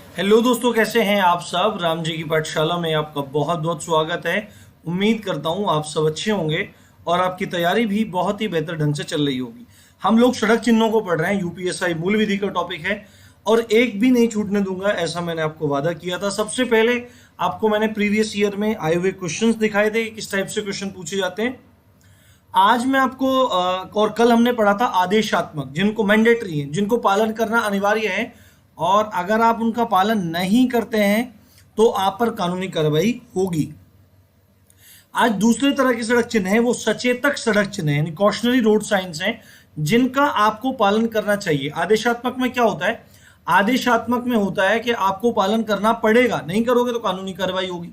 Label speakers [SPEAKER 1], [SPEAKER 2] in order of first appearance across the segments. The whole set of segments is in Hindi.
[SPEAKER 1] हेलो दोस्तों, कैसे हैं आप सब। राम जी की पाठशाला में आपका बहुत बहुत स्वागत है। उम्मीद करता हूं आप सब अच्छे होंगे और आपकी तैयारी भी बहुत ही बेहतर ढंग से चल रही होगी। हम लोग सड़क चिन्हों को पढ़ रहे हैं, यूपीएसआई मूल विधि का टॉपिक है और एक भी नहीं छूटने दूंगा, ऐसा मैंने आपको वादा किया था। सबसे पहले आपको मैंने प्रीवियस ईयर में आए हुए क्वेश्चंस दिखाए थे, किस टाइप से क्वेश्चन पूछे जाते हैं। आज मैं आपको और कल हमने पढ़ा था आदेशात्मक, जिनको मैंडेटरी है, जिनको पालन करना अनिवार्य है और अगर आप उनका पालन नहीं करते हैं तो आप पर कानूनी कार्रवाई होगी। आज दूसरे तरह के सड़क चिन्ह है, वो सचेतक सड़क चिन्ह है, यानी कॉशनरी रोड साइंस हैं, जिनका आपको पालन करना चाहिए। आदेशात्मक में क्या होता है? आदेशात्मक में होता है कि आपको पालन करना पड़ेगा, नहीं करोगे तो कानूनी कार्रवाई होगी।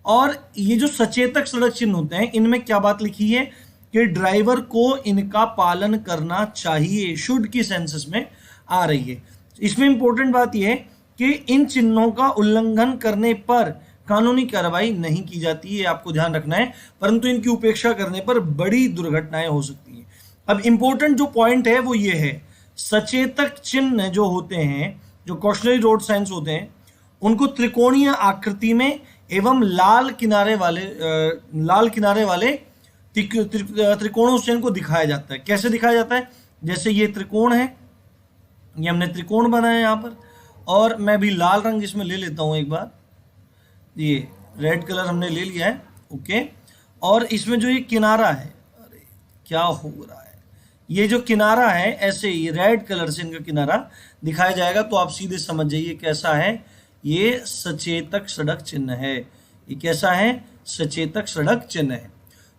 [SPEAKER 1] और ये जो सचेतक सड़क चिन्ह होते हैं, इनमें क्या बात लिखी है कि ड्राइवर को इनका पालन करना चाहिए, शुड की सेंसेस में आ रही है। इसमें इंपॉर्टेंट बात यह है कि इन चिन्हों का उल्लंघन करने पर कानूनी कार्रवाई नहीं की जाती है, आपको ध्यान रखना है, परंतु इनकी उपेक्षा करने पर बड़ी दुर्घटनाएं हो सकती हैं। अब इंपॉर्टेंट जो पॉइंट है वो ये है, सचेतक चिन्ह जो होते हैं, जो कॉशनरी रोड साइंस होते हैं, उनको त्रिकोणीय आकृति में एवं लाल किनारे वाले त्रिकोणों से इनको दिखाया जाता है। कैसे दिखाया जाता है? जैसे ये त्रिकोण है, ये हमने त्रिकोण बनाया यहाँ पर, और मैं भी लाल रंग इसमें ले लेता हूँ एक बार। ये रेड कलर हमने ले लिया है, ओके। और इसमें जो ये किनारा है, अरे क्या हो रहा है, ये जो किनारा है ऐसे ही रेड कलर से इनका किनारा दिखाया जाएगा, तो आप सीधे समझ जाइए कैसा है। ये सचेतक सड़क चिन्ह है। ये कैसा है? सचेतक सड़क चिन्ह है।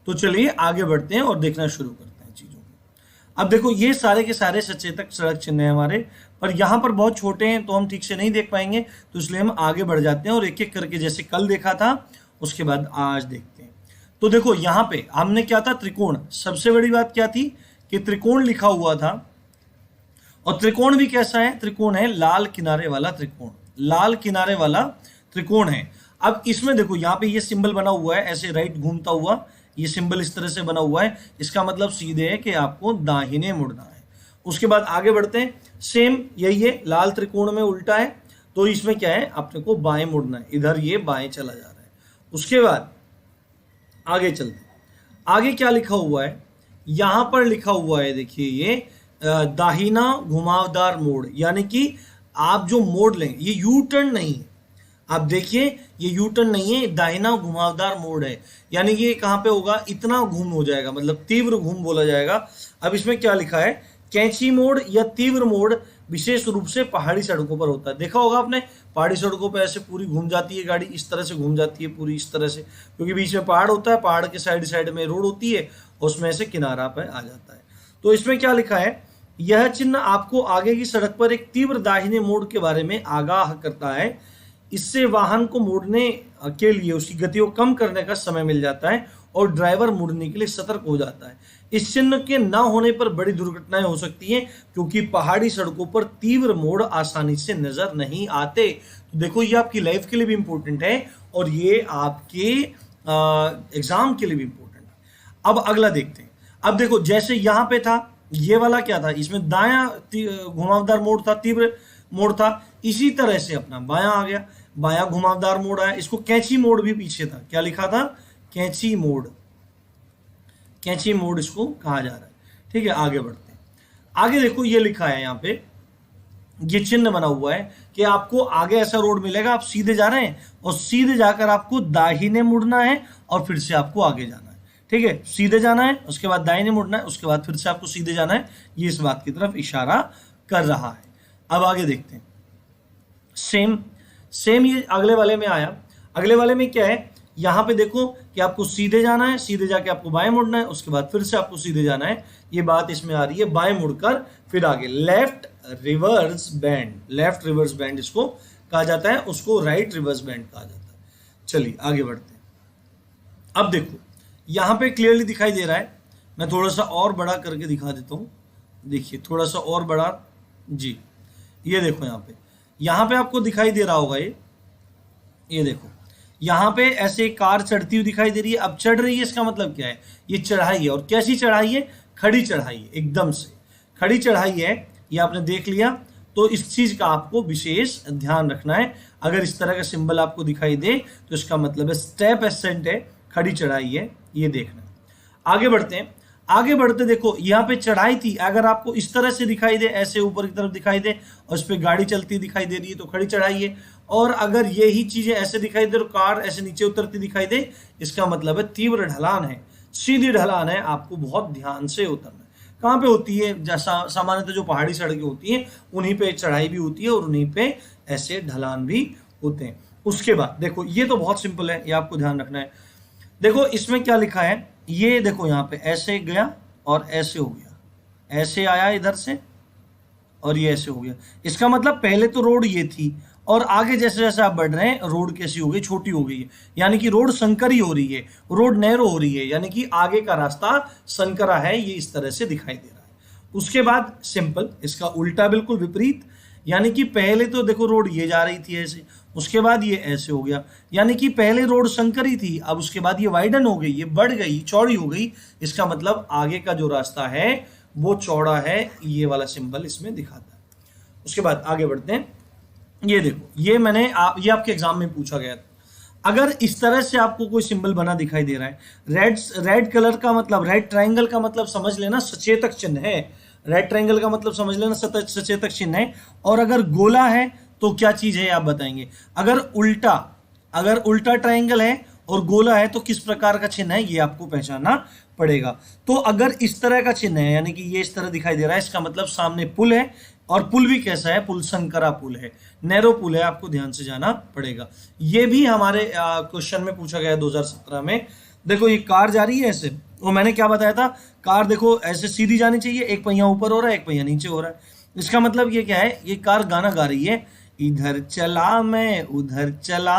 [SPEAKER 1] तो चलिए आगे बढ़ते हैं और देखना शुरू करते हैं चीजों को। अब देखो, ये सारे के सारे सचेतक सड़क चिन्ह हैं हमारे, पर यहाँ पर बहुत छोटे हैं तो हम ठीक से नहीं देख पाएंगे, तो इसलिए हम आगे बढ़ जाते हैं और एक एक करके, जैसे कल देखा था उसके बाद आज देखते हैं। तो देखो यहाँ पे हमने क्या था, त्रिकोण। सबसे बड़ी बात क्या थी कि त्रिकोण लिखा हुआ था, और त्रिकोण भी कैसा है? त्रिकोण है लाल किनारे वाला त्रिकोण, लाल किनारे वाला त्रिकोण है। अब इसमें देखो, यहाँ पे ये सिंबल बना हुआ है ऐसे राइट घूमता हुआ, ये सिंबल इस तरह से बना हुआ है, इसका मतलब सीधे है कि आपको दाहिने मुड़ना है। उसके बाद आगे बढ़ते हैं, सेम यही है, लाल त्रिकोण में उल्टा है, तो इसमें क्या है, अपने को बाएं मुड़ना है, इधर ये बाएं चला जा रहा है। उसके बाद आगे चलते हैं, आगे क्या लिखा हुआ है? यहां पर लिखा हुआ है, देखिए ये दाहिना घुमावदार मोड़, यानी कि आप जो मोड़ लेंगे, ये यू टर्न नहीं है। आप देखिए, ये यू टर्न नहीं है, दाहिना घुमावदार मोड़ है, यानी कि ये कहां पे होगा, इतना घूम हो जाएगा, मतलब तीव्र घूम बोला जाएगा। अब इसमें क्या लिखा है? कैंची मोड़ या तीव्र मोड़ विशेष रूप से पहाड़ी सड़कों पर होता है। देखा होगा आपने, पहाड़ी सड़कों पर ऐसे पूरी घूम जाती है गाड़ी, इस तरह से घूम जाती है पूरी, इस तरह से, क्योंकि बीच में पहाड़ होता है, पहाड़ के साइड साइड में रोड होती है, उसमें से किनारा पर आ जाता है। तो इसमें क्या लिखा है? यह चिन्ह आपको आगे की सड़क पर एक तीव्र दाहिने मोड़ के बारे में आगाह करता है। इससे वाहन को मोड़ने के लिए उसकी गति को कम करने का समय मिल जाता है और ड्राइवर मुड़ने के लिए सतर्क हो जाता है। इस चिन्ह के न होने पर बड़ी दुर्घटनाएं हो सकती हैं, क्योंकि पहाड़ी सड़कों पर तीव्र मोड़ आसानी से नजर नहीं आते। तो देखो, ये आपकी लाइफ के लिए भी इंपॉर्टेंट है और ये आपके एग्जाम के लिए भी इंपॉर्टेंट है। अब अगला देखते हैं। अब देखो, जैसे यहां पे था, ये वाला क्या था, इसमें दायां घुमावदार मोड़ था, तीव्र मोड़ था, इसी तरह से अपना बायां आ गया, बायां घुमावदार मोड़ आया। इसको कैंची मोड़ भी पीछे था, क्या लिखा था? कैंची मोड़, कैंची मोड़ इसको कहा जा रहा है। ठीक है, आगे बढ़ते हैं। आगे देखो, ये लिखा है यहाँ पे, ये चिन्ह बना हुआ है कि आपको आगे ऐसा रोड मिलेगा, आप सीधे जा रहे हैं और सीधे जाकर आपको दाहिने मुड़ना है और फिर से आपको आगे जाना है। ठीक है, सीधे जाना है, उसके बाद दाहिने मुड़ना है, उसके बाद फिर से आपको सीधे जाना है। ये इस बात की तरफ इशारा कर रहा है। अब आगे देखते हैं, सेम ये अगले वाले में आया। अगले वाले में क्या है? यहां पे देखो कि आपको सीधे जाना है, सीधे जाके आपको बाएं मुड़ना है, उसके बाद फिर से आपको सीधे जाना है। ये बात इसमें आ रही है, बाएं मुड़कर फिर आगे। Left reverse band, left reverse band इसको कहा जाता है, उसको राइट रिवर्स बैंड कहा जाता है। चलिए आगे बढ़ते हैं। अब देखो, यहां पे क्लियरली दिखाई दे रहा है, मैं थोड़ा सा और बड़ा करके दिखा देता हूं। देखिए, थोड़ा सा और बड़ा जी, ये देखो यहाँ पे आपको दिखाई दे रहा होगा, ये देखो, यहाँ पे ऐसे कार चढ़ती हुई दिखाई दे रही है। अब चढ़ रही है, इसका मतलब क्या है? ये चढ़ाई है, और कैसी चढ़ाई है? खड़ी चढ़ाई है, एकदम से खड़ी चढ़ाई है, ये आपने देख लिया। तो इस चीज का आपको विशेष ध्यान रखना है। अगर इस तरह का सिंबल आपको दिखाई दे तो इसका मतलब है स्टेप एसेंट है, खड़ी चढ़ाई है, ये देखना। आगे बढ़ते हैं। आगे बढ़ते देखो यहाँ पे चढ़ाई थी, अगर आपको इस तरह से दिखाई दे, ऐसे ऊपर की तरफ दिखाई दे और उस पर गाड़ी चलती दिखाई दे रही है तो खड़ी चढ़ाई है। और अगर यही चीजें ऐसे दिखाई दे और कार ऐसे नीचे उतरती दिखाई दे, इसका मतलब है तीव्र ढलान है, सीधी ढलान है, आपको बहुत ध्यान से उतरना है। कहाँ पे होती है? जैसा सामान्यतः जो पहाड़ी सड़कें होती हैं उन्हीं पे चढ़ाई भी होती है और उन्हीं पे ऐसे ढलान भी होते हैं। उसके बाद देखो ये तो बहुत सिंपल है, ये आपको ध्यान रखना है। देखो इसमें क्या लिखा है, ये देखो यहाँ पे ऐसे गया और ऐसे हो गया, ऐसे आया इधर से और ये ऐसे हो गया। इसका मतलब पहले तो रोड ये थी और आगे जैसे जैसे आप बढ़ रहे हैं रोड कैसी हो गई, छोटी हो गई है, यानी कि रोड संकरी हो रही है, रोड नैरो हो रही है, यानी कि आगे का रास्ता संकरा है, ये इस तरह से दिखाई दे रहा है। उसके बाद सिंपल, इसका उल्टा बिल्कुल विपरीत, यानी कि पहले तो देखो रोड ये जा रही थी ऐसे, उसके बाद ये ऐसे हो गया, यानी कि पहले रोड संकरी थी, अब उसके बाद ये वाइडन हो गई, ये बढ़ गई, चौड़ी हो गई। इसका मतलब आगे का जो रास्ता है वो चौड़ा है, ये वाला सिंबल इसमें दिखाता है। उसके बाद आगे बढ़ते हैं। ये देखो ये ये आपके एग्जाम में पूछा गया था। अगर इस तरह से आपको कोई सिंबल बना दिखाई दे रहा है, रेड कलर का मतलब, रेड ट्रायंगल का मतलब समझ लेना सचेतक चिन्ह है, रेड ट्रायंगल का मतलब समझ लेना सचेतक चिन्ह है। और अगर गोला है तो क्या चीज है आप बताएंगे। अगर उल्टा ट्रायंगल है और गोला है तो किस प्रकार का चिन्ह है, ये आपको पहचानना पड़ेगा। तो अगर इस तरह का चिन्ह है, यानी कि ये इस तरह दिखाई दे रहा है, इसका मतलब सामने पुल है, और पुल भी कैसा है, पुल संकरा पुल है, नैरो पुल है, आपको ध्यान से जाना पड़ेगा। ये भी हमारे क्वेश्चन में पूछा गया 2017 में। देखो ये कार जा रही है ऐसे, वो मैंने क्या बताया था, कार देखो ऐसे सीधी जानी चाहिए, एक पहिया ऊपर हो रहा है एक पहिया नीचे हो रहा है। इसका मतलब ये क्या है, ये कार गाना गा रही है, इधर चला मैं उधर चला,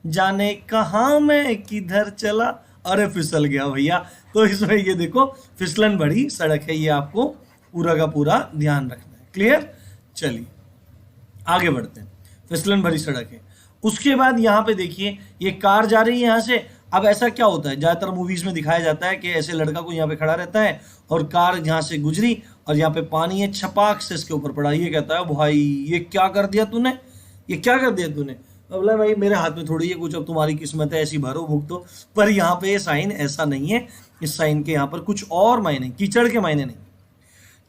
[SPEAKER 1] जाने कहाँ मैं किधर चला, अरे फिसल गया भैया। तो इसमें ये देखो फिसलन भरी सड़क है, ये आपको पूरा का पूरा ध्यान रखना है। क्लियर? चलिए आगे बढ़ते हैं। फिसलन भरी सड़क है। उसके बाद यहाँ पे देखिए ये कार जा रही है यहाँ से। अब ऐसा क्या होता है, ज्यादातर मूवीज में दिखाया जाता है कि ऐसे लड़का को यहाँ पे खड़ा रहता है और कार यहाँ से गुजरी और यहाँ पे पानी है, छपाक से इसके ऊपर पड़ा, ये कहता है भाई ये क्या कर दिया तूने, ये क्या कर दिया तूने। बोला भाई मेरे हाथ में थोड़ी है कुछ, अब तुम्हारी किस्मत है, ऐसी भरो भुगतो। पर यहाँ पे ये साइन ऐसा नहीं है, इस साइन के यहाँ पर कुछ और मायने, कीचड़ के मायने नहीं।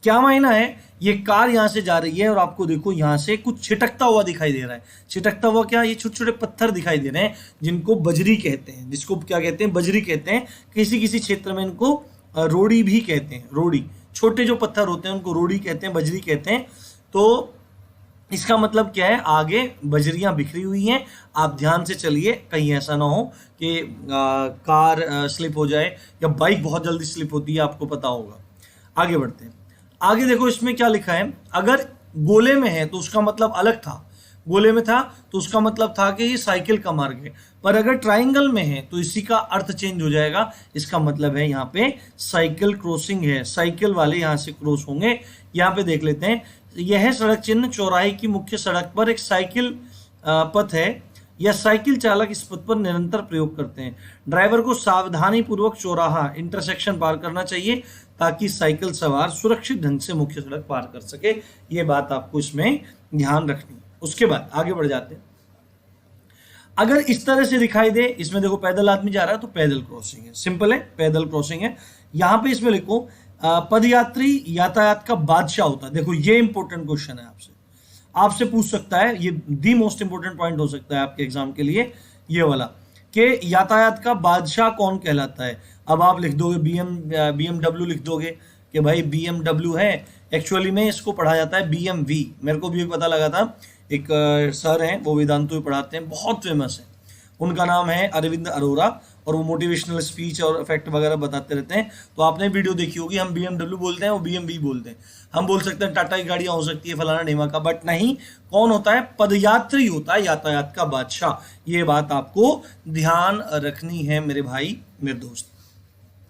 [SPEAKER 1] क्या मायना है, ये कार यहाँ से जा रही है और आपको देखो यहाँ से कुछ छिटकता हुआ दिखाई दे रहा है। छिटकता हुआ क्या, ये छोटे छोटे पत्थर दिखाई दे रहे हैं जिनको बजरी कहते हैं, जिसको क्या कहते हैं, बजरी कहते हैं। किसी किसी क्षेत्र में इनको रोड़ी भी कहते हैं, रोड़ी, छोटे जो पत्थर होते हैं उनको रोड़ी कहते हैं, बजरी कहते हैं। तो इसका मतलब क्या है, आगे बजरियां बिखरी हुई हैं, आप ध्यान से चलिए, कहीं ऐसा ना हो कि कार स्लिप हो जाए, या बाइक बहुत जल्दी स्लिप होती है, आपको पता होगा। आगे बढ़ते हैं। आगे देखो इसमें क्या लिखा है, अगर गोले में है तो उसका मतलब अलग था, गोले में था तो उसका मतलब था कि ये साइकिल का मार्ग है, पर अगर ट्राइंगल में है तो इसी का अर्थ चेंज हो जाएगा। इसका मतलब है यहाँ पे साइकिल क्रॉसिंग है, साइकिल वाले यहाँ से क्रॉस होंगे। यहाँ पे देख लेते हैं, यह सड़क चिन्ह चौराहे की मुख्य सड़क पर एक साइकिल पथ है, या साइकिल चालक इस पथ पर निरंतर प्रयोग करते हैं। ड्राइवर को सावधानी पूर्वक चौराहा इंटरसेक्शन पार करना चाहिए ताकि साइकिल सवार सुरक्षित ढंग से मुख्य सड़क पार कर सके। ये बात आपको इसमें ध्यान रखनी है। उसके बाद आगे बढ़ जाते हैं। अगर इस तरह से दिखाई दे, इसमें देखो पैदल आदमी जा रहा है तो पैदल क्रॉसिंग है, सिंपल है, पैदल क्रॉसिंग है। यहाँ पे इसमें लिखो पदयात्री यातायात का बादशाह होता है। देखो ये इंपॉर्टेंट क्वेश्चन है, आपसे पूछ सकता है, ये दी मोस्ट इंपॉर्टेंट पॉइंट हो सकता है आपके एग्जाम के लिए, ये वाला कि यातायात का बादशाह कौन कहलाता है। अब आप लिख दोगे BMW लिख दोगे कि भाई BMW है, एक्चुअली में इसको पढ़ा जाता है BMW। मेरे को भी पता लगा था, एक सर हैं वो वेदांतु में पढ़ाते हैं, बहुत फेमस है, उनका नाम है अरविंद अरोरा, और वो मोटिवेशनल स्पीच और इफेक्ट वगैरह बताते रहते हैं। तो आपने वीडियो देखी होगी, हम BMW बोलते हैं, वो BMW बोलते हैं। हम बोल सकते हैं टाटा की गाड़ियां हो सकती है, फलाना ढेमा का, बट नहीं, कौन होता है, पदयात्री होता है, यातायात का बादशाह। ये बात आपको ध्यान रखनी है मेरे भाई, मेरे दोस्त।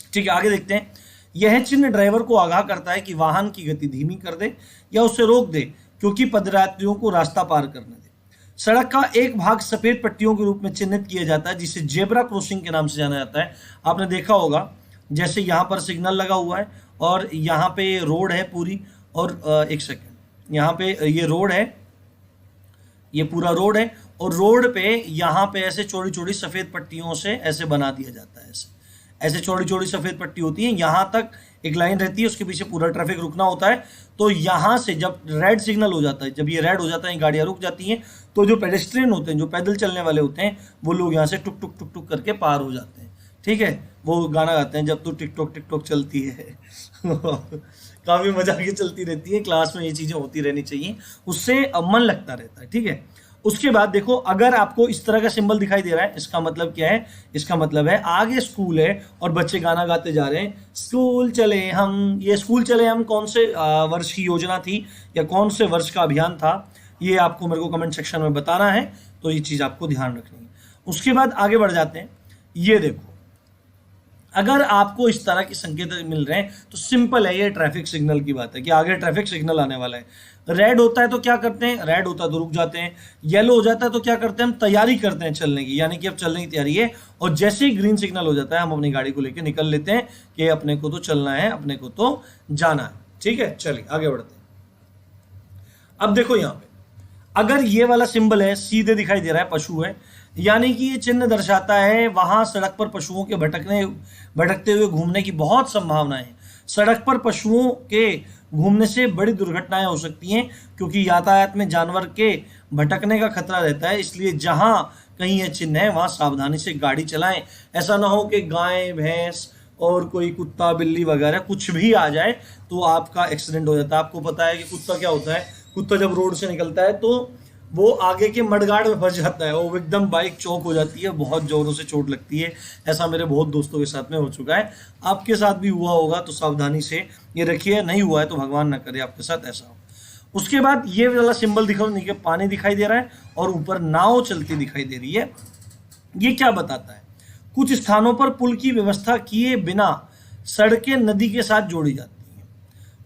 [SPEAKER 1] ठीक है, आगे देखते हैं। यह चिन्ह ड्राइवर को आगाह करता है कि वाहन की गति धीमी कर दे या उसे रोक दे, क्योंकि पदयात्रियों को रास्ता पार करने दे। सड़क का एक भाग सफेद पट्टियों के रूप में चिन्हित किया जाता है, जिसे जेब्रा क्रॉसिंग के नाम से जाना जाता है। आपने देखा होगा, जैसे यहाँ पर सिग्नल लगा हुआ है और यहाँ पे रोड है पूरी, और एक सेकेंड, यहाँ पे ये रोड है, ये पूरा रोड है, और रोड पे यहाँ पे ऐसे चौड़ी चौड़ी सफेद पट्टियों से ऐसे बना दिया जाता है। ऐसे ऐसे चौड़ी चौड़ी सफेद पट्टी होती है, यहाँ तक एक लाइन रहती है, उसके पीछे पूरा ट्रैफिक रुकना होता है। तो यहाँ से जब रेड सिग्नल हो जाता है, जब ये रेड हो जाता है, गाड़ियाँ रुक जाती हैं, तो जो पेडेस्ट्रियन होते हैं, जो पैदल चलने वाले होते हैं, वो लोग यहाँ से टुक टुक टुक टुक करके पार हो जाते हैं। ठीक है, वो गाना गाते हैं, जब तू टिकटॉक टिकटॉक चलती है काफ़ी मजा के चलती रहती है। क्लास में ये चीज़ें होती रहनी चाहिए, उससे मन लगता रहता है। ठीक है, उसके बाद देखो, अगर आपको इस तरह का सिंबल दिखाई दे रहा है, इसका मतलब क्या है? इसका मतलब है आगे स्कूल है और बच्चे गाना गाते जा रहे हैं, स्कूल चले हम। ये स्कूल चले हम कौन से वर्ष की योजना थी या कौन से वर्ष का अभियान था, ये आपको मेरे को कमेंट सेक्शन में बताना है। तो ये चीज़ आपको ध्यान रखनी है। उसके बाद आगे बढ़ जाते हैं। ये देखो, अगर आपको इस तरह के संकेत मिल रहे हैं तो सिंपल है, ये ट्रैफिक सिग्नल की बात है कि आगे ट्रैफिक सिग्नल आने वाला है। रेड होता है तो क्या करते हैं? रेड होता है तो रुक जाते हैं। येलो हो जाता है तो क्या करते हैं? हम तैयारी करते हैं चलने की, यानी कि अब चलने की तैयारी है। और जैसे ही ग्रीन सिग्नल हो जाता है, हम अपनी गाड़ी को लेकर निकल लेते हैं कि अपने को तो चलना है, अपने को तो जाना है। ठीक है, चलिए आगे बढ़ते हैं। अब देखो, यहाँ पे अगर ये वाला सिंबल है, सीधे दिखाई दे रहा है, पशु है, यानी कि ये चिन्ह दर्शाता है वहां सड़क पर पशुओं के भटकते हुए घूमने की बहुत संभावना है। सड़क पर पशुओं के घूमने से बड़ी दुर्घटनाएं हो सकती हैं, क्योंकि यातायात में जानवर के भटकने का खतरा रहता है। इसलिए जहां कहीं ये चिन्ह है, वहां सावधानी से गाड़ी चलाएं। ऐसा ना हो कि गाय भैंस और कोई कुत्ता बिल्ली वगैरह कुछ भी आ जाए तो आपका एक्सीडेंट हो जाता है। आपको पता है कि कुत्ता क्या होता है? कुत्ता जब रोड से निकलता है तो वो आगे के मडगार्ड में फंस जाता है, वो एकदम बाइक चौक हो जाती है, बहुत जोरों से चोट लगती है। ऐसा मेरे बहुत दोस्तों के साथ में हो चुका है, आपके साथ भी हुआ होगा, तो सावधानी से ये रखिए। नहीं हुआ है तो भगवान ना करे आपके साथ ऐसा हो। उसके बाद ये वाला सिंबल दिखाओ, नीचे पानी दिखाई दे रहा है और ऊपर नाव चलती दिखाई दे रही है। ये क्या बताता है? कुछ स्थानों पर पुल की व्यवस्था किए बिना सड़कें नदी के साथ जोड़ी जाती हैं।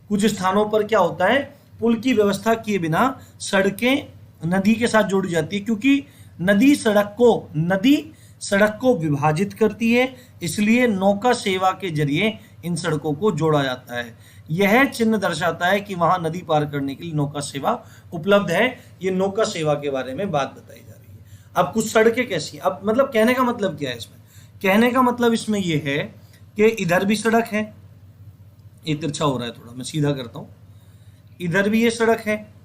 [SPEAKER 1] कुछ स्थानों पर क्या होता है? पुल की व्यवस्था किए बिना सड़कें नदी के साथ जोड़ी जाती है, क्योंकि नदी सड़क को विभाजित करती है, इसलिए नौका सेवा के जरिए इन सड़कों को जोड़ा जाता है। यह चिन्ह दर्शाता है कि वहां नदी पार करने के लिए नौका सेवा उपलब्ध है। ये नौका सेवा के बारे में बात बताई जा रही है। अब कुछ सड़कें कैसी, अब मतलब कहने का मतलब क्या है इसमें? कहने का मतलब इसमें यह है कि इधर भी सड़क है, ये तिरछा हो रहा है थोड़ा, मैं सीधा करता हूं, इधर भी ये सड़क है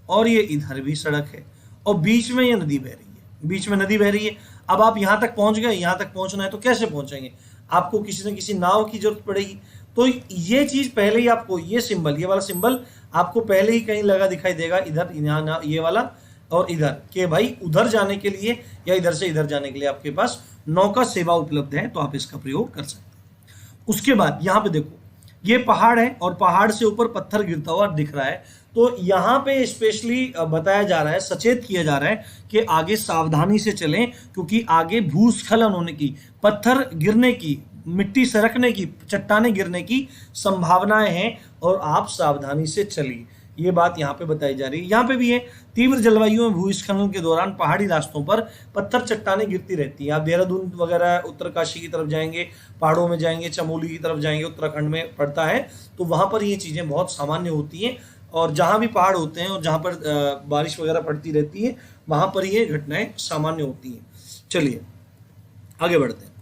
[SPEAKER 1] और ये इधर भी सड़क है, और बीच में ये नदी बह रही है, बीच में नदी बह रही है। अब आप यहाँ तक पहुँच गए, यहाँ तक पहुँचना है तो कैसे पहुँचेंगे? आपको किसी न किसी नाव की जरूरत पड़ेगी। तो ये चीज़ पहले ही आपको, ये सिंबल, ये वाला सिंबल आपको पहले ही कहीं लगा दिखाई देगा, इधर यहाँ ये वाला और इधर, कि भाई उधर जाने के लिए या इधर से इधर जाने के लिए आपके पास नौका सेवा उपलब्ध है, तो आप इसका प्रयोग कर सकते हैं। उसके बाद यहाँ पे देखो, ये पहाड़ है और पहाड़ से ऊपर पत्थर गिरता हुआ दिख रहा है। तो यहाँ पे स्पेशली बताया जा रहा है, सचेत किया जा रहा है कि आगे सावधानी से चलें, क्योंकि आगे भूस्खलन होने की, पत्थर गिरने की, मिट्टी सरकने की, चट्टाने गिरने की संभावनाएं हैं, और आप सावधानी से चलिए। ये बात यहाँ पे बताई जा रही है। यहाँ पे भी है, तीव्र जलवायु में भूस्खलन के दौरान पहाड़ी रास्तों पर पत्थर चट्टाने गिरती रहती हैं। आप देहरादून वगैरह उत्तरकाशी की तरफ जाएंगे, पहाड़ों में जाएंगे, चमोली की तरफ जाएंगे, उत्तराखंड में पड़ता है, तो वहाँ पर ये चीज़ें बहुत सामान्य होती हैं। और जहाँ भी पहाड़ होते हैं और जहाँ पर बारिश वगैरह पड़ती रहती है, वहाँ पर ये घटनाएं सामान्य होती हैं। चलिए आगे बढ़ते हैं।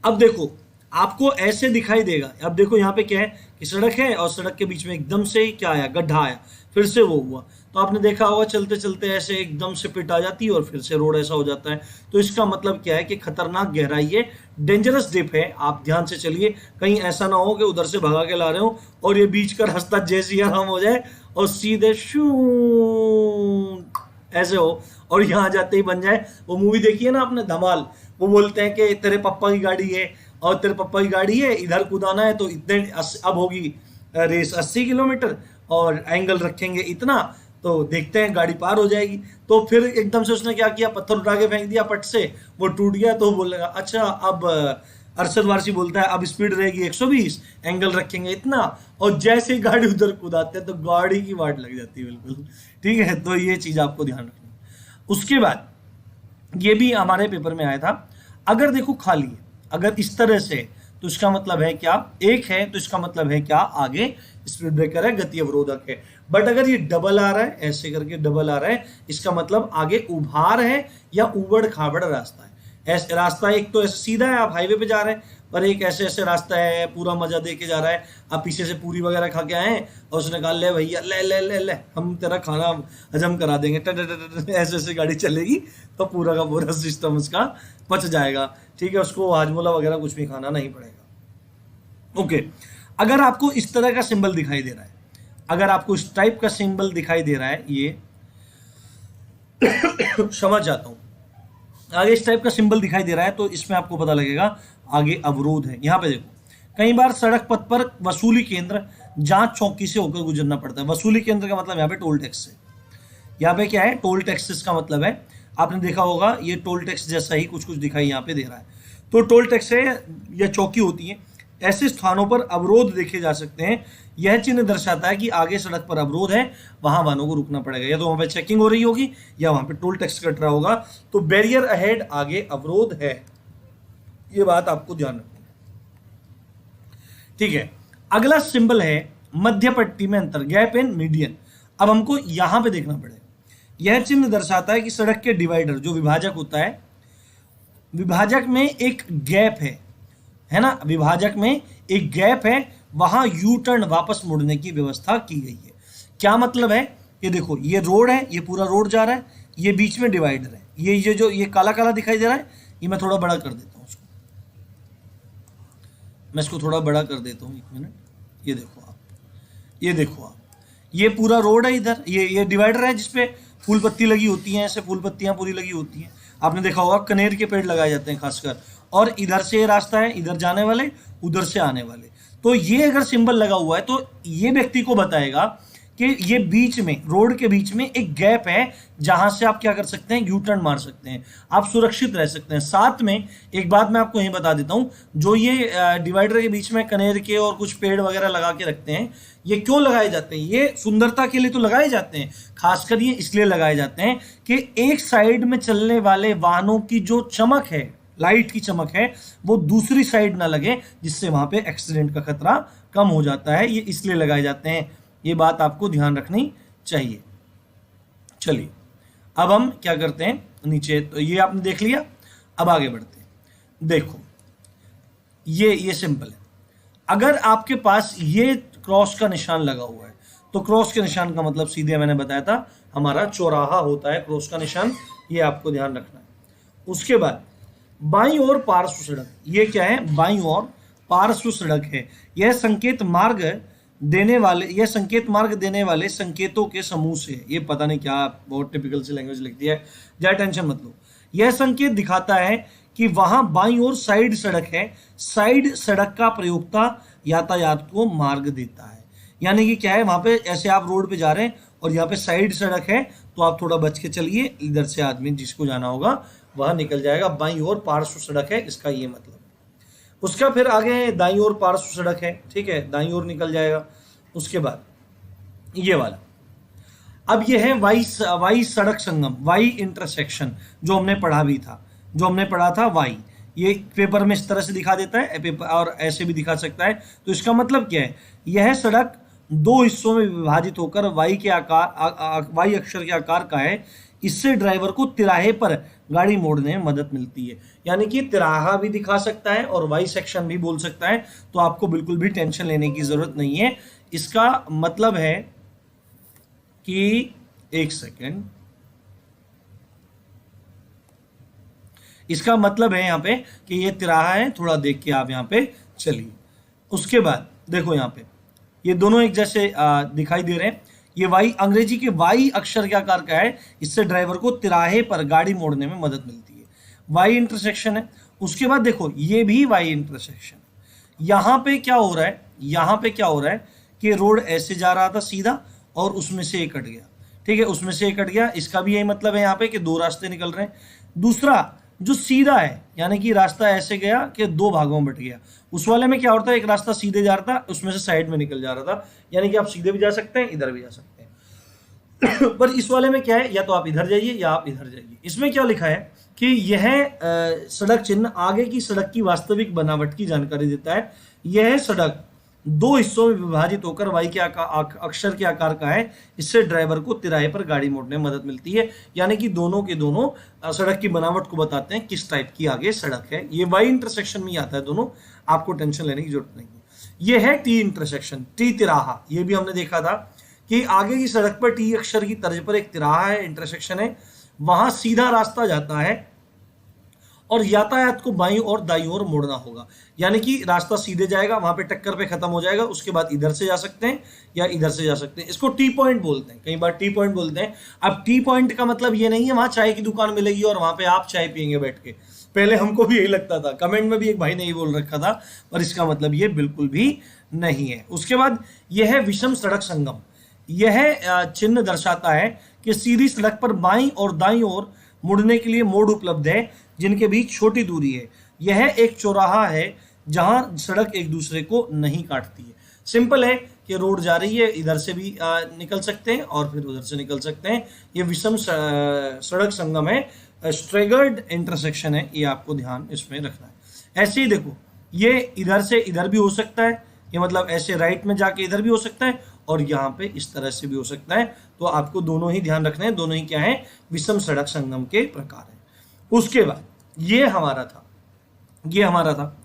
[SPEAKER 1] अब देखो, आपको ऐसे दिखाई देगा, अब देखो यहाँ पे क्या है कि सड़क है और सड़क के बीच में एकदम से क्या आया, गड्ढा आया, फिर से वो हुआ। तो आपने देखा होगा, चलते चलते ऐसे एकदम से पिट आ जाती है और फिर से रोड ऐसा हो जाता है। तो इसका मतलब क्या है कि खतरनाक गहराई है, डेंजरस डिप है, आप ध्यान से चलिए। कहीं ऐसा ना हो कि उधर से भगा के ला रहे हो और ये बीच का रास्ता जैसे ही आराम हो जाए और सीधे शू ऐसे हो और यहाँ जाते ही बन जाए। वो मूवी देखी है ना आपने, धमाल, वो बोलते हैं कि तेरे पापा की गाड़ी है और तेरे पापा की गाड़ी है, इधर कूदाना है तो इतने, अब होगी रेस 80 किलोमीटर और एंगल रखेंगे इतना, तो देखते हैं गाड़ी पार हो जाएगी। तो फिर एकदम से उसने क्या किया, पत्थर उठा के फेंक दिया, पट से वो टूट गया। तो बोलेगा अच्छा, अब अरशद वारसी बोलता है अब स्पीड रहेगी 120, एंगल रखेंगे इतना, और जैसे ही गाड़ी उधर कूदाते हैं तो गाड़ी की वाट लग जाती है बिल्कुल। ठीक है, तो ये चीज़ आपको ध्यान रखनी है। उसके बाद ये भी हमारे पेपर में आया था, अगर देखो खाली है, अगर इस तरह से तो इसका मतलब है क्या, एक है तो इसका मतलब है क्या, आगे स्पीड ब्रेकर है, गति अवरोधक है। बट अगर ये डबल आ रहा है, ऐसे करके डबल आ रहा है, इसका मतलब आगे उभार है या उबड़ खाबड़ रास्ता है। ऐसे रास्ता एक तो ऐसे सीधा है, आप हाईवे पे जा रहे हैं, पर एक ऐसे ऐसे रास्ता है, पूरा मजा दे के जा रहा है, आप पीछे से पूरी वगैरह खा के आए और उसने कहा ले भैया ले ले ले ले हम तेरा खाना हजम करा देंगे, ऐसे ऐसे गाड़ी चलेगी तो पूरा का पूरा सिस्टम उसका पच जाएगा। ठीक है, उसको हाजमोला वगैरह कुछ भी खाना नहीं पड़ेगा। ओके, अगर आपको इस तरह का सिंबल दिखाई दे रहा है, अगर आपको इस टाइप का सिंबल दिखाई दे रहा है, ये क्षमा चाहता हूं, आगे इस टाइप का सिंबल दिखाई दे रहा है, तो इसमें आपको पता लगेगा आगे अवरोध है। यहां पे देखो, कई बार सड़क पथ पर वसूली केंद्र जांच चौकी से होकर गुजरना पड़ता है। वसूली केंद्र का मतलब यहाँ पे टोल टैक्स है। यहाँ पे क्या है, टोल टैक्सेस का मतलब है, आपने देखा होगा ये टोल टैक्स जैसा ही कुछ कुछ दिखाई यहाँ पे दे रहा है, तो टोल टैक्स है या चौकी होती है। ऐसे स्थानों पर अवरोध देखे जा सकते हैं। यह चिन्ह दर्शाता है कि आगे सड़क पर अवरोध है, वहां वाहनों को रुकना पड़ेगा, या तो वहां पे चेकिंग हो रही होगी या वहां पे टोल टैक्स कट रहा होगा। तो बैरियर अहेड आगे अवरोध है, ये बात आपको ध्यान रखनी है। ठीक है, अगला सिंबल है मध्य पट्टी में अंतर, गैप इन मीडियन। अब हमको यहां पे देखना पड़ेगा, यह चिन्ह दर्शाता है कि सड़क के डिवाइडर जो विभाजक होता है, विभाजक में एक गैप है ना, विभाजक में एक गैप है, वहां यू टर्न वापस मुड़ने की व्यवस्था की गई है। क्या मतलब है, ये देखो ये रोड है, ये पूरा रोड जा रहा है, ये बीच में डिवाइडर है, ये जो ये काला काला दिखाई दे रहा है, ये मैं थोड़ा बड़ा कर देता हूं उसको, मैं इसको थोड़ा बड़ा कर देता हूं, एक मिनट, ये देखो आप, ये देखो आप, ये पूरा रोड है, इधर ये डिवाइडर है जिसपे फूल पत्ती लगी होती हैं, ऐसे फूल पत्तियां पूरी लगी होती हैं, आपने देखा होगा कनेर के पेड़ लगाए जाते हैं खासकर, और इधर से ये रास्ता है, इधर जाने वाले, उधर से आने वाले। तो ये अगर सिंबल लगा हुआ है तो ये व्यक्ति को बताएगा कि ये बीच में, रोड के बीच में एक गैप है, जहां से आप क्या कर सकते हैं, यू टर्न मार सकते हैं, आप सुरक्षित रह सकते हैं। साथ में एक बात मैं आपको यही बता देता हूं, जो ये डिवाइडर के बीच में कनेर के और कुछ पेड़ वगैरह लगा के रखते हैं, ये क्यों लगाए जाते हैं, ये सुंदरता के लिए तो लगाए जाते हैं, खासकर ये इसलिए लगाए जाते हैं कि एक साइड में चलने वाले वाहनों की जो चमक है, लाइट की चमक है, वो दूसरी साइड ना लगे, जिससे वहां पे एक्सीडेंट का खतरा कम हो जाता है। ये इसलिए लगाए जाते हैं, ये बात आपको ध्यान रखनी चाहिए। चलिए अब हम क्या करते हैं, नीचे तो ये आपने देख लिया, अब आगे बढ़ते हैं। देखो ये सिंपल है, अगर आपके पास ये क्रॉस का निशान लगा हुआ है, तो क्रॉस के निशान का मतलब सीधे मैंने बताया था हमारा चौराहा होता है, क्रॉस का निशान, ये आपको ध्यान रखना है। उसके बाद बाईं ओर पार्श्व सड़क, ये क्या है, बाईं ओर पार्श्व सड़क है, यह संकेत मार्ग देने वाले संकेतों के समूह से, ये पता नहीं क्या बहुत टिपिकल सी लैंग्वेज लिख दी है, ज्यादा टेंशन मत लो। यह संकेत दिखाता है कि वहां बाईं ओर साइड सड़क है, साइड सड़क का प्रयोक्ता यातायात को मार्ग देता है। यानी कि क्या है, वहां पे ऐसे आप रोड पे जा रहे हैं और यहाँ पे साइड सड़क है, तो आप थोड़ा बच के चलिए, इधर से आदमी जिसको जाना होगा वह निकल जाएगा। बाईं ओर पार्श्व सड़क है, इसका ये मतलब। उसका फिर आगे दाईं ओर पार्श्व सड़क है, ठीक है, दाईं ओर निकल जाएगा। उसके बाद ये वाला, अब ये है वाई सड़क संगम, वाई इंटरसेक्शन, जो हमने पढ़ा भी था, जो हमने पढ़ा था वाई, ये पेपर में इस तरह से दिखा देता है, पेपर और ऐसे भी दिखा सकता है। तो इसका मतलब क्या है, यह सड़क दो हिस्सों में विभाजित होकर वाई के आकार, वाई अक्षर के आकार का है। इससे ड्राइवर को तिराहे पर गाड़ी मोड़ने में मदद मिलती है। यानी कि तिराहा भी दिखा सकता है और वाई सेक्शन भी बोल सकता है, तो आपको बिल्कुल भी टेंशन लेने की जरूरत नहीं है। इसका मतलब है कि एक सेकेंड, इसका मतलब है यहां पे कि ये तिराहा है, थोड़ा देख के आप यहां पे चलिए। उसके बाद देखो यहां पे ये दोनों एक जैसे दिखाई दे रहे हैं। ये वाई, अंग्रेजी के वाई अक्षर के आकार का है, इससे ड्राइवर को तिराहे पर गाड़ी मोड़ने में मदद मिलती है। वाई इंटरसेक्शन है। उसके बाद देखो ये भी वाई इंटरसेक्शन है। यहां पे क्या हो रहा है, यहां पे क्या हो रहा है कि रोड ऐसे जा रहा था सीधा और उसमें से एक कट गया, ठीक है, उसमें से एक कट गया। इसका भी यही मतलब है यहाँ पे कि दो रास्ते निकल रहे हैं। दूसरा जो सीधा है, यानी कि रास्ता ऐसे गया कि दो भागों में बट गया। उस वाले में क्या होता है, एक रास्ता सीधे जा रहा था, उसमें से साइड में निकल जा रहा था, यानी कि आप सीधे भी जा सकते हैं, इधर भी जा सकते पर इस वाले में क्या है, या तो आप इधर जाइए या आप इधर जाइए। इसमें क्या लिखा है कि यह सड़क चिन्ह आगे की सड़क की वास्तविक बनावट की जानकारी देता है। यह सड़क दो हिस्सों में विभाजित होकर वाई के अक्षर के आकार का है। इससे ड्राइवर को तिराहे पर गाड़ी मोड़ने में मदद मिलती है। यानी कि दोनों के दोनों सड़क की बनावट को बताते हैं किस टाइप की आगे सड़क है। ये वाई इंटरसेक्शन में आता है दोनों, आपको टेंशन लेने की जरूरत नहीं है। ये है टी इंटरसेक्शन, टी तिराहा। ये भी हमने देखा था कि आगे की सड़क पर टी अक्षर की तर्ज पर एक तिराहा है, इंटरसेक्शन है, वहां सीधा रास्ता जाता है और यातायात को बाईं और दाईं ओर मोड़ना होगा। यानी कि रास्ता सीधे जाएगा, वहां पे टक्कर पे खत्म हो जाएगा, उसके बाद इधर से जा सकते हैं या इधर से जा सकते हैं। इसको टी पॉइंट बोलते हैं, कई बार टी पॉइंट बोलते हैं। अब टी पॉइंट का मतलब ये नहीं है वहां चाय की दुकान मिलेगी और वहां पे आप चाय पियेंगे बैठ के। पहले हमको भी यही लगता था, कमेंट में भी एक भाई ने यही बोल रखा था, पर इसका मतलब ये बिल्कुल भी नहीं है। उसके बाद यह है विषम सड़क संगम। यह चिन्ह दर्शाता है कि सीधी सड़क पर बाईं और दाईं ओर मुड़ने के लिए मोड़ उपलब्ध है जिनके बीच छोटी दूरी है। यह एक चौराहा है जहां सड़क एक दूसरे को नहीं काटती है। सिंपल है कि रोड जा रही है, इधर से भी निकल सकते हैं और फिर उधर से निकल सकते हैं। ये विषम सड़क संगम है, स्ट्रेगर्ड इंटरसेक्शन है, ये आपको ध्यान इसमें रखना है। ऐसे ही देखो, ये इधर से इधर भी हो सकता है, ये मतलब ऐसे राइट में जाके इधर भी हो सकता है और यहाँ पे इस तरह से भी हो सकता है। तो आपको दोनों ही ध्यान रखना है, दोनों ही क्या है, विषम सड़क संगम के प्रकार है। उसके बाद ये हमारा था।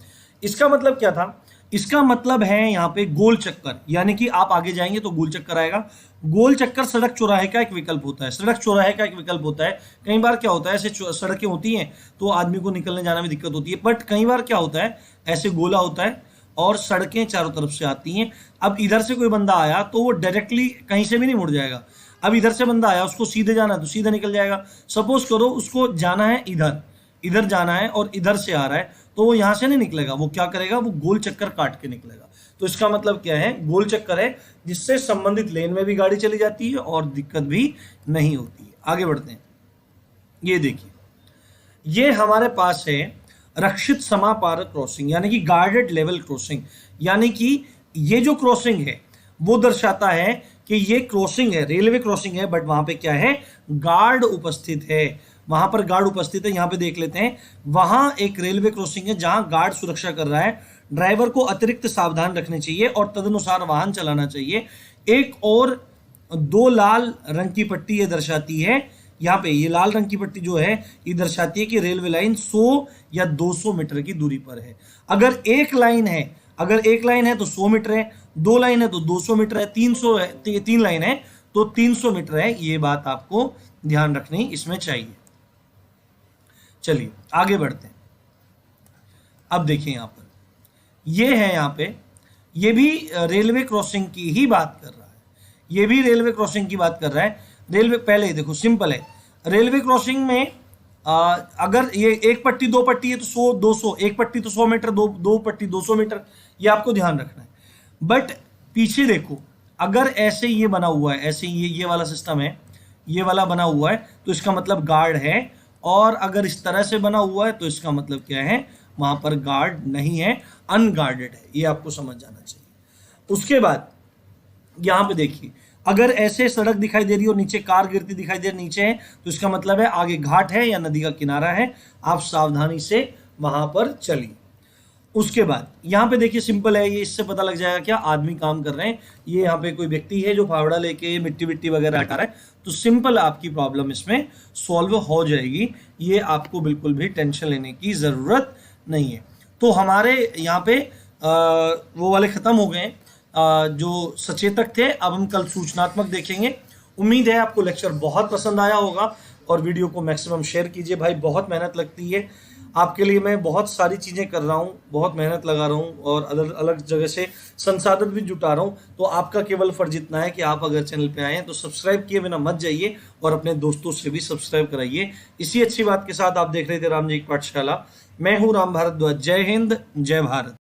[SPEAKER 1] इसका मतलब क्या था? इसका मतलब है यहाँ पे गोल चक्कर, यानी कि आप आगे जाएंगे तो गोल चक्कर आएगा। गोल चक्कर सड़क चौराहे का एक विकल्प होता है। सड़क चौराहे का एक विकल्प होता है। कई बार क्या होता है, ऐसे सड़कें होती हैं तो आदमी को निकलने जाने में दिक्कत होती है, बट कई बार क्या होता है, ऐसे गोला होता है और सड़कें चारों तरफ से आती हैं। अब इधर से कोई बंदा आया तो वो डायरेक्टली कहीं से भी नहीं मुड़ जाएगा। अब इधर से बंदा आया, उसको सीधे जाना है तो सीधे निकल जाएगा। सपोज करो उसको जाना है इधर जाना है और इधर से आ रहा है, तो वो यहां से नहीं निकलेगा, वो क्या करेगा, वो गोल चक्कर काट के निकलेगा। तो इसका मतलब क्या है, गोल चक्कर है जिससे संबंधित लेन में भी गाड़ी चली जाती है और दिक्कत भी नहीं होती है। आगे बढ़ते हैं। ये देखिए, ये हमारे पास है रक्षित समापारक क्रॉसिंग, यानी कि गार्डेड लेवल क्रॉसिंग। यानी कि ये जो क्रॉसिंग है वो दर्शाता है कि ये क्रॉसिंग है, रेलवे क्रॉसिंग है, बट वहां पे क्या है, गार्ड उपस्थित है। वहां पर गार्ड उपस्थित है। यहां पे देख लेते हैं, वहां एक रेलवे क्रॉसिंग है जहां गार्ड सुरक्षा कर रहा है। ड्राइवर को अतिरिक्त सावधान रखने चाहिए और तदनुसार वाहन चलाना चाहिए। एक और दो लाल रंग की पट्टी ये दर्शाती है, यहाँ पे ये लाल रंग की पट्टी जो है ये दर्शाती है कि रेलवे लाइन 100 या 200 मीटर की दूरी पर है। अगर एक लाइन है तो 100 मीटर है, दो लाइन है तो 200 मीटर है, 300 है, तीन लाइन है तो 300 मीटर है। ये बात आपको ध्यान रखनी इसमें चाहिए। चलिए आगे बढ़ते हैं। अब देखिए यहां पर ये है, यहां पे ये भी रेलवे क्रॉसिंग की ही बात कर रहा है। ये भी रेलवे क्रॉसिंग की बात कर रहा है। रेलवे, पहले देखो सिंपल है, रेलवे क्रॉसिंग में अगर ये एक पट्टी दो पट्टी है तो 100 200, एक पट्टी तो 100 मीटर, दो पट्टी 200 मीटर, ये आपको ध्यान रखना है। बट पीछे देखो, अगर ऐसे ये बना हुआ है, ऐसे ये वाला सिस्टम है, ये वाला बना हुआ है तो इसका मतलब गार्ड है, और अगर इस तरह से बना हुआ है तो इसका मतलब क्या है, वहां पर गार्ड नहीं है, अनगार्डेड है। ये आपको समझ जाना चाहिए। उसके बाद यहां पे देखिए, अगर ऐसे सड़क दिखाई दे रही है और नीचे कार गिरती दिखाई दे रही नीचे है तो इसका मतलब है आगे घाट है या नदी का किनारा है। आप सावधानी से वहां पर चलिए। उसके बाद यहाँ पे देखिए, सिंपल है, ये इससे पता लग जाएगा क्या आदमी काम कर रहे हैं। ये यहाँ पे कोई व्यक्ति है जो फावड़ा लेके मिट्टी वगैरह हटा रहा है, तो सिंपल आपकी प्रॉब्लम इसमें सॉल्व हो जाएगी। ये आपको बिल्कुल भी टेंशन लेने की जरूरत नहीं है। तो हमारे यहाँ पे वो वाले खत्म हो गए जो सचेतक थे। अब हम कल सूचनात्मक देखेंगे। उम्मीद है आपको लेक्चर बहुत पसंद आया होगा और वीडियो को मैक्सिमम शेयर कीजिए। भाई बहुत मेहनत लगती है आपके लिए, मैं बहुत सारी चीज़ें कर रहा हूँ, बहुत मेहनत लगा रहा हूँ और अलग अलग जगह से संसाधन भी जुटा रहा हूँ। तो आपका केवल फर्ज इतना है कि आप अगर चैनल पे आए हैं तो सब्सक्राइब किए बिना मत जाइए और अपने दोस्तों से भी सब्सक्राइब कराइए। इसी अच्छी बात के साथ आप देख रहे थे राम जी की पाठशाला। मैं हूँ राम भारद्वाज। जय हिंद, जय भारत।